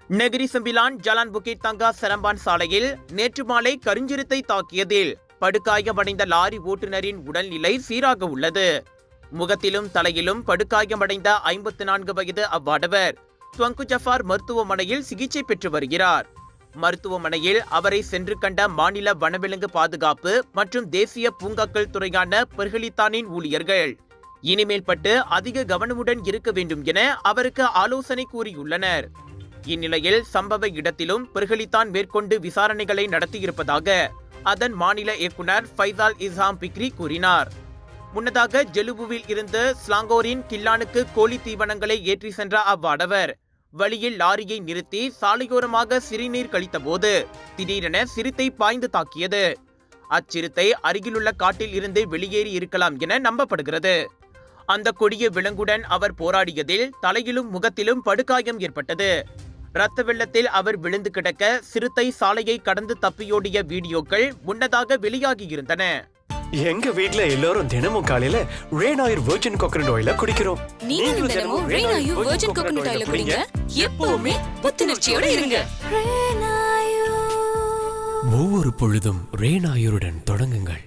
Negeri Sembilan Jalan புக்கிட் தங்கா Seremban சாலையில் நேற்று மாலை கருஞ்சிறுத்தை தாக்கியதில் படுகாயமடைந்த லாரி ஓட்டுநரின் உடல்நிலை சீராக உள்ளது. முகத்திலும் தலையிலும் படுகாயமடைந்த 54 வயது அவ்வாடவர் துவங்கு ஜஃபார் மருத்துவமனையில் சிகிச்சை பெற்று வருகிறார். மருத்துவமனையில் அவரை சென்று கண்ட மாநில வனவிலங்கு பாதுகாப்பு மற்றும் தேசிய பூங்காக்கள் துறையான பெர்ஹலித்தானின் ஊழியர்கள் இனிமேல் பட்டு அதிக கவனமுடன் இருக்க வேண்டும் என அவருக்கு ஆலோசனை கூறியுள்ளனர். இந்நிலையில் சம்பவ இடத்திலும் பெர்ஹலித்தான் மேற்கொண்டு விசாரணைகளை நடத்தியிருப்பதாக அதன் மாநில இயக்குனர் ஃபைசால் இஸ்ஹாம் பிக்ரி கூறினார். முன்னதாக ஜெலுபுவில் இருந்து ஸ்லாங்கோரின் கில்லானுக்கு கோழி தீவனங்களை ஏற்றி சென்ற அவ்வாடவர் வழியில் லாரியை நிறுத்தி சாலையோரமாக சிறுநீர் கழித்த போது திடீரென சிறுத்தை பாய்ந்து தாக்கியது. அச்சிறுத்தை அருகிலுள்ள காட்டில் இருந்து வெளியேறி இருக்கலாம் என நம்பப்படுகிறது. அந்த கொடிய விலங்குடன் அவர் போராடியதில் தலையிலும் முகத்திலும் படுகாயம் ஏற்பட்டது. இரத்த வெள்ளத்தில் அவர் விழுந்து கிடக்க சிறுத்தை சாலையை கடந்து தப்பியோடிய வீடியோக்கள் முன்னதாக வெளியாகியிருந்தன. எங்க வீட்ல எல்லாரும் தினமும் காலையில ரெயின் ஆயில் வெர்ஜின் கோகனட் ஆயில குடிக்கிறோம். நீங்களும் தினமும் ரெயின் ஆயில் வெர்ஜின் கோகனட் ஆயில குடிங்க. எப்பவுமே புத்துணர்ச்சியோட இருங்க. ஒவ்வொரு பொழுதும் ரெயின் ஆயுருடன் தொடங்குங்கள்.